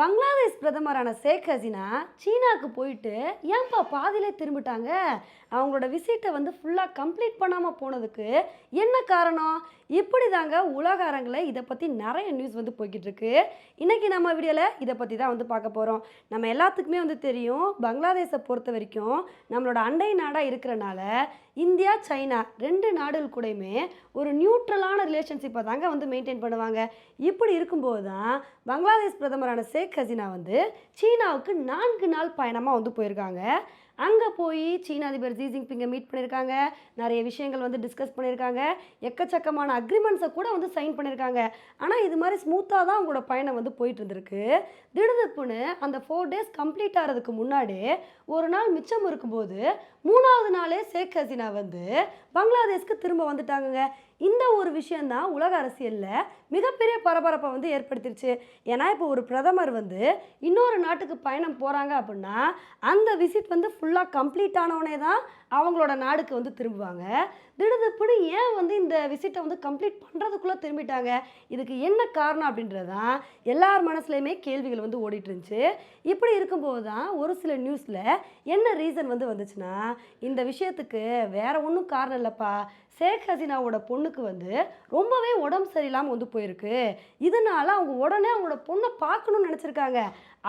பங்களாதேஷ் பிரதமரான ஷேக் ஹசீனா சீனாவுக்கு போயிட்டு ஏன்பா பாதியிலே திரும்பிட்டாங்க? அவங்களோட விசிட்டை ஃபுல்லாக கம்ப்ளீட் பண்ணாமல் போனதுக்கு என்ன காரணம்? இப்படி தாங்க உலக அரங்கில் இதை பற்றி நிறைய நியூஸ் போய்கிட்டு இருக்கு. இன்றைக்கி நம்ம வீடியோவில் இதை பற்றி தான் பார்க்க போகிறோம். நம்ம எல்லாத்துக்குமே தெரியும், பங்களாதேஷை பொறுத்த வரைக்கும் நம்மளோட அண்டை நாடாக இருக்கிறனால இந்தியா சைனா ரெண்டு நாடுகள் கூடயுமே ஒரு நியூட்ரலான ரிலேஷன்ஷிப்பை தாங்க மெயின்டைன் பண்ணுவாங்க. இப்படி இருக்கும்போது தான் பங்களாதேஷ் பிரதமரான ஷேக் ஹசீனா சீனாவுக்கு 4 நாள் பயணமாக போயிருக்காங்க. அங்கே போய் சீன அதிபர் ஜி ஜின்பிங்கை மீட் பண்ணியிருக்காங்க. நிறைய விஷயங்கள் டிஸ்கஸ் பண்ணியிருக்காங்க. எக்கச்சக்கமான அக்ரிமெண்ட்ஸை கூட சைன் பண்ணியிருக்காங்க. ஆனால் இது மாதிரி ஸ்மூத்தாக தான் அவங்களோட பயணம் போயிட்டு இருந்திருக்கு. திடுதுப்புன்னு அந்த 4 டேஸ் கம்ப்ளீட் ஆகிறதுக்கு முன்னாடி ஒரு நாள் மிச்சம் இருக்கும்போது 3வது நாளே ஷேக் ஹசீனா பங்களாதேஷ்க்கு திரும்ப வந்துட்டாங்க. இந்த ஒரு விஷயந்தான் உலக அரசியலில் மிகப்பெரிய பரபரப்பை ஏற்படுத்திருச்சு. ஏன்னா இப்போ ஒரு பிரதமர் இன்னொரு நாட்டுக்கு பயணம் போகிறாங்க அப்படின்னா அந்த விசிட் ஃபுல்லாக கம்ப்ளீட் ஆனவனே தான் அவங்களோட நாடுக்கு திரும்புவாங்க. திடுதுப்புன்னு ஏன் இந்த விசிட்டை கம்ப்ளீட் பண்ணுறதுக்குள்ளே திரும்பிட்டாங்க? இதுக்கு என்ன காரணம் அப்படின்றதான் எல்லார் மனசுலையுமே கேள்விகள் ஓடிட்டு இருந்துச்சு. இப்படி இருக்கும்போது தான் ஒரு சில நியூஸில் என்ன ரீசன் வந்துச்சுன்னா, இந்த விஷயத்துக்கு வேற ஒன்றும் காரணம் இல்லைப்பா, ஷேக் ஹசீனாவோட பொண்ணுக்கு ரொம்பவே உடம்பு சரியில்லாமல் போயிருக்கு. இதனால அவங்க உடனே அவங்களோட பொண்ணை பார்க்கணும்னு நினச்சிருக்காங்க.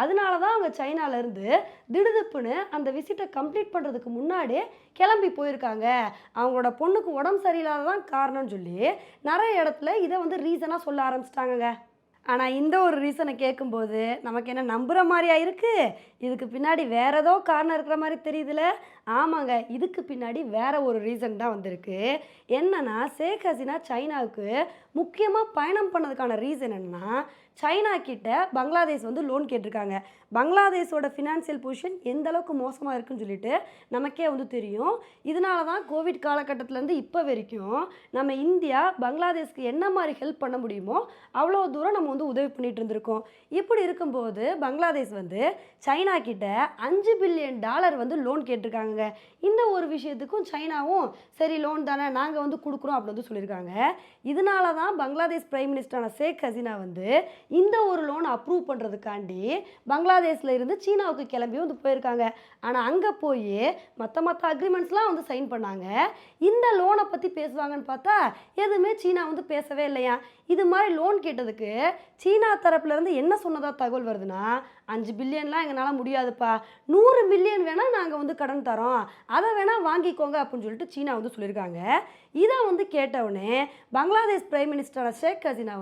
அதனால தான் அவங்க சைனாலேருந்து திடுதுப்புன்னு அந்த விசிட்டை கம்ப்ளீட் பண்ணுறதுக்கு முன்னாடியே கிளம்பி போயிருக்காங்க. அவங்களோட பொண்ணுக்கு உடம்பு சரியில்லாததான் காரணம்னு சொல்லி நிறைய இடத்துல இதை ரீசனாக சொல்ல ஆரம்பிச்சிட்டாங்க. ஆனால் இந்த ஒரு ரீசனை கேட்கும்போது நமக்கு என்ன நம்புகிற மாதிரியா இருக்குது? இதுக்கு பின்னாடி வேற ஏதோ காரணம் இருக்கிற மாதிரி தெரியுதுல. ஆமாங்க, இதுக்கு பின்னாடி வேற ஒரு ரீசன் தான் வந்திருக்கு. என்னன்னா, ஷேக் ஹசீனா சைனாவுக்கு முக்கியமாக பயணம் பண்ணதுக்கான ரீசன் என்னன்னா, சைனா கிட்ட பங்களாதேஷ் லோன் கேட்டிருக்காங்க. பங்களாதேஷோட ஃபினான்சியல் பொசிஷன் எந்த அளவுக்கு மோசமாக இருக்குன்னு சொல்லிட்டு நமக்கே தெரியும். இதனால தான் கோவிட் காலகட்டத்திலேருந்து இப்போ வரைக்கும் நம்ம இந்தியா பங்களாதேஷ்க்கு என்ன மாதிரி ஹெல்ப் பண்ண முடியுமோ அவ்வளோ தூரம் நம்ம உதவி பண்ணிட்டு இருந்திருக்கோம். இப்படி இருக்கும்போது பங்களாதேஷ் சைனா கிட்ட $5 பில்லியன் லோன் கேட்டிருக்காங்க. இந்த ஒரு விஷயத்துக்கும் சைனாவும் சரி லோன் தானே நாங்கள் கொடுக்குறோம் அப்படின்னு சொல்லியிருக்காங்க. இதனால தான் பங்களாதேஷ் பிரைம் மினிஸ்டரான ஷேக் ஹசீனா இந்த ஒரு லோன் அப்ரூவ் பண்ணுறதுக்காண்டி பங்களாதேஷில் இருந்து சீனாவுக்கு கிளம்பி போயிருக்காங்க. ஆனால் அங்கே போய் மற்ற அக்ரிமெண்ட்ஸ்லாம் சைன் பண்ணாங்க. இந்த லோனை பற்றி பேசுவாங்கன்னு பார்த்தா எதுவுமே சீனா பேசவே இல்லையா. இது மாதிரி லோன் கேட்டதுக்கு சீனா தரப்புலேருந்து என்ன சொன்னதாக தகவல் வருதுன்னா, 5 பில்லியன்லாம் எங்களால் முடியாதுப்பா, 100 பில்லியன் வேணால் நாங்கள் கடன் தரோம், அதை வேணால் வாங்கிக்கோங்க அப்படின்னு சொல்லிட்டு சீனா சொல்லியிருக்காங்க. இதை கேட்டவுடனே பங்களாதேஷ் பிரைம் மினிஸ்டரான ஷேக் ஹசீனா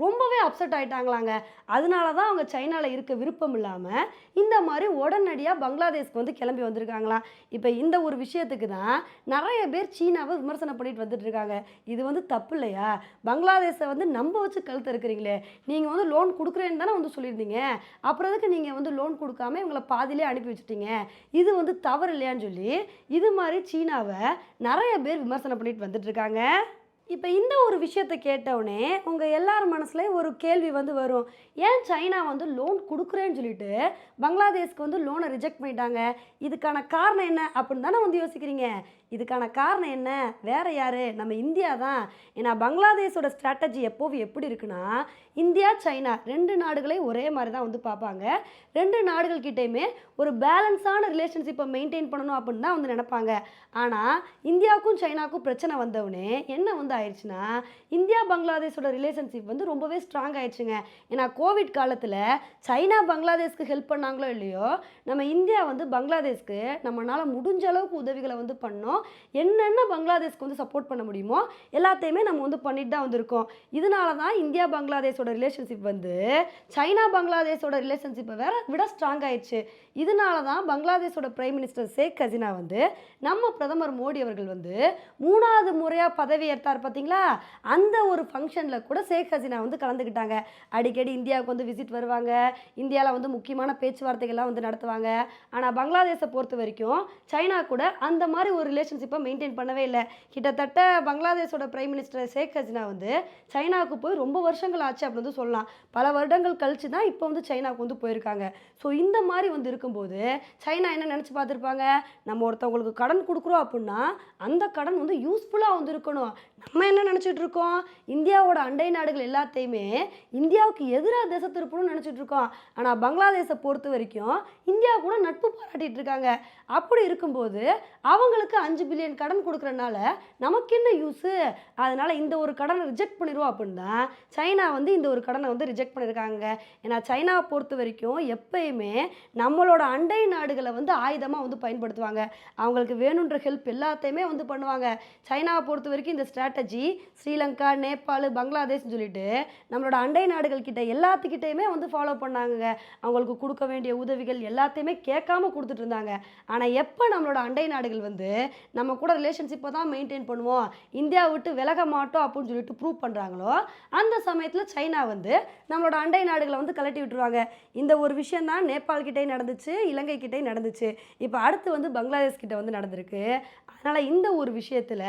ரொம்பவே அப்செட் ஆகிட்டாங்களாங்க. அதனால தான் அவங்க சைனாவில் இருக்க விருப்பம் இல்லாமல் இந்த மாதிரி உடனடியாக பங்களாதேஷ்க்கு கிளம்பி வந்திருக்காங்களாம். இப்போ இந்த ஒரு விஷயத்துக்கு தான் நிறைய பேர் சீனாவை விமர்சனம் பண்ணிட்டு வந்துட்டு இருக்காங்க. இது தப்பு இல்லையா? பங்களாதேஷை நம்ப வச்சு கழுத்து இருக்கிறீங்களே, நீங்கள் லோன் கொடுக்குறேன்னு தானே சொல்லியிருந்தீங்க, அப்புறம் எதுக்கு நீங்கள் லோன் கொடுக்காம இவங்களை பாதியிலே அனுப்பி வச்சுட்டீங்க? இது தவறு இல்லையான்னு சொல்லி இது மாதிரி சீனாவை நிறைய பேர் விமர்சனம் பண்ணிட்டு வந்துட்டு இருக்காங்க. இப்போ இந்த ஒரு விஷயத்தை கேட்டவுடனே உங்கள் எல்லார் மனசுலேயும் ஒரு கேள்வி வரும். ஏன் சைனா லோன் கொடுக்குறேன்னு சொல்லிட்டு பங்களாதேஷ்க்கு லோனை ரிஜெக்ட் பண்ணிட்டாங்க? இதுக்கான காரணம் என்ன அப்படின்னு தானே யோசிக்கிறீங்க. இதுக்கான காரணம் என்ன? வேறு யார்? நம்ம இந்தியா தான். ஏன்னா பங்களாதேஷோட ஸ்ட்ராட்டஜி எப்போவும் எப்படி இருக்குன்னா, இந்தியா சைனா ரெண்டு நாடுகளையும் ஒரே மாதிரி தான் பார்ப்பாங்க. ரெண்டு நாடுகள்கிட்டையுமே ஒரு பேலன்ஸான ரிலேஷன்ஷிப்பை மெயின்டைன் பண்ணணும் அப்படின்னு தான் நினைப்பாங்க. ஆனால் இந்தியாவுக்கும் சைனாவுக்கும் பிரச்சனை வந்தவுடனே என்ன ஆயிடுச்சுன்னா, இந்தியா பங்களாதேஷோட ரிலேஷன்ஷிப் ரொம்பவே ஸ்ட்ராங் ஆயிடுச்சுங்க. ஏன்னா கோவிட் காலத்தில் சைனா பங்களாதேஷ்க்கு ஹெல்ப் பண்ணாங்களோ இல்லையோ, நம்ம இந்தியா பங்களாதேஷ்க்கு நம்மளால் முடிஞ்ச அளவுக்கு உதவிகளை பண்ணோம். என்னென்ன பங்களாதேஷ்க்கு சப்போர்ட் பண்ண முடியுமோ எல்லாத்தையுமே நம்ம பண்ணிட்டு தான் இருக்கோம். இதனால தான் இந்தியா பங்களாதேஷோட ரிலேஷன்ஷிப் சைனா பங்களாதேஷோட ரிலேஷன்ஷிப்பை விட ஸ்ட்ராங் ஆயிடுச்சு. இதனால தான் பங்களாதேஷோட பிரைம் மினிஸ்டர் ஷேக் ஹசீனா நம்ம பிரதமர் மோடி அவர்கள் 3வது முறையாக பதவி ஏற்றார் பார்த்தீங்களா, அந்த ஒரு ஃபங்க்ஷனில் கூட ஷேக் ஹசீனா கலந்துக்கிட்டாங்க. அடிக்கடி இந்தியாவுக்கு விசிட் வருவாங்க. இந்தியாவில் முக்கியமான பேச்சுவார்த்தைகள்லாம் நடத்துவாங்க. ஆனால் பங்களாதேஷை பொறுத்த வரைக்கும் சைனா கூட அந்த மாதிரி ஒரு ரிலேஷன்ஷிப்பை மெயின்டைன் பண்ணவே இல்லை. கிட்டத்தட்ட பங்களாதேஷோட பிரைம் மினிஸ்டர் ஷேக் ஹசீனா சைனாவுக்கு போய் ரொம்ப வருஷங்கள் ஆச்சு அப்படின்னு சொல்லலாம். பல வருடங்கள் கழிச்சு தான் இப்போ சைனாவுக்கு போயிருக்காங்க. ஸோ இந்த மாதிரி இருக்கும்போது சைனா என்ன நினச்சி பார்த்துருப்பாங்க, நம்ம ஒருத்தவங்களுக்கு கடன் கொடுக்குறோம் அப்படின்னா அந்த கடன் யூஸ்ஃபுல்லாக இருக்கணும், நம்ம நம்ம என்ன நினச்சிட்டு இருக்கோம், இந்தியாவோட அண்டை நாடுகள் எல்லாத்தையுமே இந்தியாவுக்கு எதிராக திசை திருப்பணும்னு நினச்சிட்டு இருக்கோம். ஆனால் பங்களாதேஷை பொறுத்த வரைக்கும் இந்தியா கூட நட்பு பாராட்டிட்டு இருக்காங்க. அப்படி இருக்கும்போது அவங்களுக்கு 5 பில்லியன் கடன் கொடுக்குறனால நமக்கு என்ன யூஸு, அதனால இந்த ஒரு கடனை ரிஜெக்ட் பண்ணிடுவோம் அப்படின்னு தான் சைனா வந்து இந்த ஒரு கடனை வந்து ரிஜெக்ட் பண்ணியிருக்காங்க. ஏன்னா சைனாவை பொறுத்த வரைக்கும் எப்பயுமே நம்மளோட அண்டை நாடுகளை வந்து ஆயுதமாக வந்து பயன்படுத்துவாங்க. அவங்களுக்கு வேணுன்ற ஹெல்ப் எல்லாத்தையுமே வந்து பண்ணுவாங்க. சைனாவை பொறுத்த வரைக்கும் இந்த ஸ்ட்ராட்டஜி ஸ்ரீலங்கா, நேபாள், பங்களாதேஷ்னு சொல்லிட்டு நம்மளோட அண்டை நாடுகள் கிட்ட எல்லாத்துக்கிட்டையுமே வந்து ஃபாலோ பண்ணாங்க. அவங்களுக்கு கொடுக்க வேண்டிய உதவிகள் எல்லாத்தையுமே கேட்காம கொடுத்துட்டு இருந்தாங்க. ஆனால் எப்போ நம்மளோட அண்டை நாடுகள் வந்து நம்ம கூட ரிலேஷன்ஷிப்பை தான் மெயின்டைன் பண்ணுவோம், இந்தியா விட்டு விலக மாட்டோம் அப்படின்னு சொல்லிட்டு ப்ரூவ் பண்ணுறாங்களோ அந்த சமயத்தில் சைனா வந்து நம்மளோட அண்டை நாடுகளை வந்து கலட்டி விட்டுருவாங்க. இந்த ஒரு விஷயம் தான் நேபாள் கிட்டே நடந்துச்சு, இலங்கை கிட்டே நடந்துச்சு, இப்போ அடுத்து வந்து பங்களாதேஷ் கிட்ட வந்து நடந்திருக்கு. அதனால் இந்த ஒரு விஷயத்தில்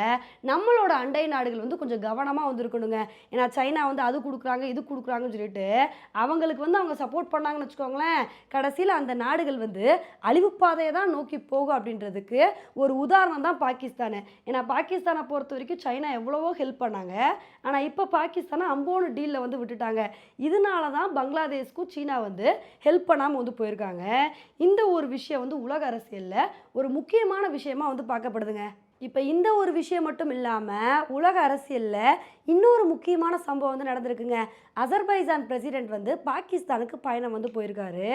நம்மளோட அண்டை நாடுகள் வந்து கொஞ்சம் கவனமாக வந்து இருக்கணுங்க. ஏன்னா சைனா வந்து அது கொடுக்குறாங்க இது கொடுக்குறாங்கன்னு சொல்லிட்டு அவங்களுக்கு வந்து அவங்க சப்போர்ட் பண்ணாங்கன்னு வச்சுக்கோங்களேன், கடைசியில் அந்த நாடுகள் வந்து அழிவுப்பாதையை தான் நோக்கி போகும். அப்படின்றதுக்கு ஒரு உதாரணம் தான் பாகிஸ்தானு. ஏன்னா பாகிஸ்தானை பொறுத்த வரைக்கும் சைனா எவ்வளவோ ஹெல்ப் பண்ணாங்க. ஆனால் இப்போ பாகிஸ்தானை அம்போன்னு டீலில் வந்து விட்டுட்டாங்க. இதனால தான் பங்களாதேஷ்க்கும் சீனா வந்து ஹெல்ப் பண்ணாமல் வந்து போயிருக்காங்க. இந்த ஒரு விஷயம் வந்து உலக அரசியலில் ஒரு முக்கியமான விஷயமா வந்து பார்க்கப்படுதுங்க. இப்போ இந்த ஒரு விஷயம் மட்டும் இல்லாமல் உலக அரசியலில் இன்னொரு முக்கியமான சம்பவம் வந்து நடந்திருக்குங்க. அசர்பைஜான் பிரசிடெண்ட் வந்து பாகிஸ்தானுக்கு பயணம் வந்து போயிருக்காரு.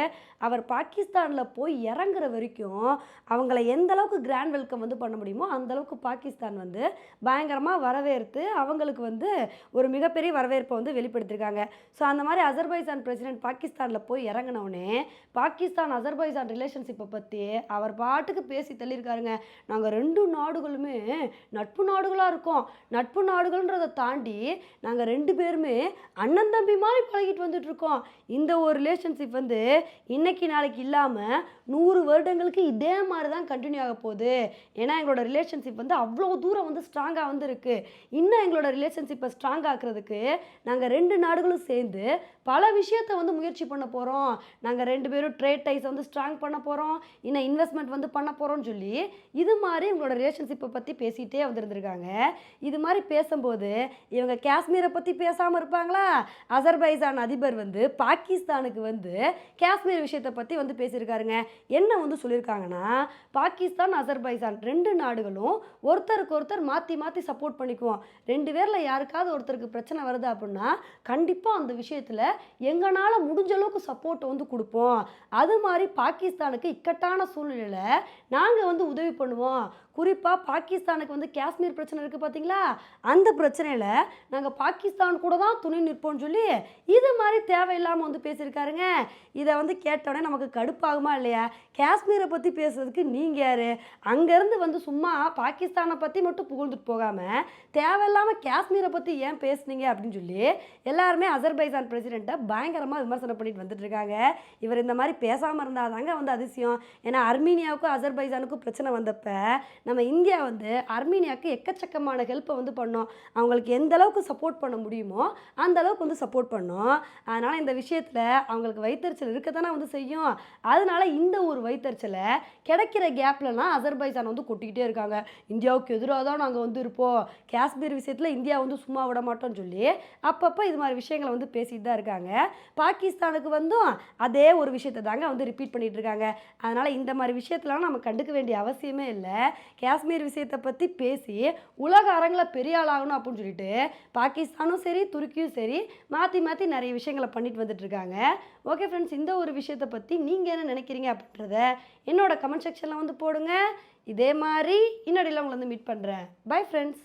அவர் பாகிஸ்தானில் போய் இறங்குற வரைக்கும் அவங்கள எந்த அளவுக்கு கிராண்ட் வெல்கம் வந்து பண்ண முடியுமோ அந்தளவுக்கு பாகிஸ்தான் வந்து பயங்கரமாக வரவேற்று அவங்களுக்கு வந்து ஒரு மிகப்பெரிய வரவேற்பை வந்து வெளிப்படுத்தியிருக்காங்க. ஸோ அந்த மாதிரி அசர்பைஜான் பிரசிடெண்ட் பாகிஸ்தானில் போய் இறங்கினவுடனே பாகிஸ்தான் அசர்பைஜான் ரிலேஷன்ஷிப்பை பற்றி அவர் பாட்டுக்கு பேசி தள்ளியிருக்காருங்க. நாங்கள் 2 நாடுகளுமே நட்பு நாடுகளாக இருக்கோம், நட்பு நாடுகள்ன்றதை தாண்டி நாங்கள் 2 பேருமே அண்ணன் தம்பி மாதிரி பழகிட்டு வந்துட்டு இருக்கோம். இந்த ஒரு ரிலேஷன்ஷிப் வந்து இன்னைக்கு நாளைக்கு இல்லாமல் 100 வருடங்களுக்கு இதே மாதிரி தான் கண்டினியூ ஆக போகுது. ஏன்னா எங்களோட ரிலேஷன்ஷிப் வந்து அவ்வளோ தூரம் வந்து ஸ்ட்ராங்காக வந்து இருக்குது. இன்னும் எங்களோட ரிலேஷன்ஷிப்பை ஸ்ட்ராங் ஆக்குறதுக்கு நாங்கள் 2 நாடுகளும் சேர்ந்து பல விஷயத்தை வந்து முயற்சி பண்ண போகிறோம். நாங்கள் 2 பேரும் ட்ரேட் டைஸ் வந்து ஸ்ட்ராங் பண்ண போகிறோம், இன்னும் இன்வெஸ்ட்மெண்ட் வந்து பண்ண போகிறோம்னு சொல்லி இது மாதிரி எங்களோட ரிலேஷன்ஷிப்பை பற்றி பேசிகிட்டே வந்துருந்துருக்காங்க. இது மாதிரி பேசும்போது இவங்க காஷ்மீரை பற்றி பேசாமல் இருப்பாங்களா? அசர்பைஜான் அதிபர் வந்து பாகிஸ்தானுக்கு வந்து காஷ்மீர் விஷயத்தை பற்றி வந்து பேசியிருக்காருங்க. என்ன வந்து சொல்லியிருக்காங்கன்னா, பாகிஸ்தான் அசர்பைஜான் 2 நாடுகளும் ஒருத்தருக்கு ஒருத்தர் மாற்றி மாற்றி சப்போர்ட் பண்ணிக்குவோம். 2 பேரில் யாருக்காவது ஒருத்தருக்கு பிரச்சனை வருது அப்படின்னா கண்டிப்பாக அந்த விஷயத்தில் எங்களால் முடிஞ்ச அளவுக்கு சப்போர்ட் வந்து கொடுப்போம். அது மாதிரி பாகிஸ்தானுக்கு இக்கட்டான சூழ்நிலையில் நாங்கள் வந்து உதவி பண்ணுவோம். குறிப்பாக பாகிஸ்தானுக்கு வந்து காஷ்மீர் பிரச்சனை இருக்குது பார்த்தீங்களா, அந்த பிரச்சனையில் நாங்கள் பாகிஸ்தான் கூட தான் துணை நிற்போம்னு சொல்லி இது மாதிரி தேவையில்லாமல் வந்து பேசியிருக்காருங்க. இதை வந்து கேட்டோடனே நமக்கு கடுப்பாகுமா இல்லையா? காஷ்மீரை பற்றி பேசுறதுக்கு நீங்கள் யார்? அங்கேருந்து வந்து சும்மா பாகிஸ்தானை பற்றி மட்டும் புகழ்ந்துட்டு போகாமல் தேவையில்லாமல் காஷ்மீரை பற்றி ஏன் பேசுனீங்க அப்படின்னு சொல்லி எல்லாருமே அசர்பைஜான் பிரசிடெண்ட்டை பயங்கரமாக விமர்சனம் பண்ணிட்டு வந்துட்டு இருக்காங்க. இவர் இந்த மாதிரி பேசாமல் இருந்தால் தாங்க வந்து அதிசயம். ஏன்னா அர்மீனியாவுக்கும் அசர்பைஜானுக்கும் பிரச்சனை வந்தப்போ நம்ம இந்தியா வந்து அர்மீனியாவுக்கு எக்கச்சக்கமான ஹெல்ப்பை வந்து பண்ணோம். அவங்களுக்கு எந்த அளவுக்கு சப்போர்ட் பண்ண முடியுமோ அந்த அளவுக்கு வந்து சப்போர்ட் பண்ணோம். அதனால் இந்த விஷயத்தில் அவங்களுக்கு வைத்தறிச்சல் இருக்க தானே வந்து செய்யும். அதனால இந்த ஒரு வைத்தறிச்சலை கிடைக்கிற கேப்லலாம் அசர்பைஜான் வந்து கொட்டிக்கிட்டே இருக்காங்க. இந்தியாவுக்கு எதிராக தான் நாங்கள் வந்து இருப்போம், காஷ்மீர் விஷயத்தில் இந்தியா வந்து சும்மா விட மாட்டோம்னு சொல்லி அப்பப்போ இது மாதிரி விஷயங்களை வந்து பேசிட்டு தான் இருக்காங்க. பாகிஸ்தானுக்கு வந்தும் அதே ஒரு விஷயத்தை தாங்க வந்து ரிப்பீட் பண்ணிட்டு இருக்காங்க. அதனால் இந்த மாதிரி விஷயத்தெலாம் நம்ம கண்டுக்க வேண்டிய அவசியமே இல்லை. காஷ்மீர் விஷயத்தை பற்றி பேசி உலக அரங்கில் பெரிய ஆளாகணும் அப்படின்னு சொல்லிட்டு பாகிஸ்தானும் சரி துருக்கியும் சரி மாற்றி மாற்றி நிறைய விஷயங்களை பண்ணிட்டு வந்துட்டு இருக்காங்க. ஓகே ஃப்ரெண்ட்ஸ், இந்த ஒரு விஷயத்தை பற்றி நீங்கள் என்ன நினைக்கிறீங்க அப்படின்றத என்னோட கமெண்ட் செக்ஷனில் வந்து போடுங்க. இதே மாதிரி இன்னொடையில் உங்களை வந்து மீட் பண்ணுறேன். Bye friends.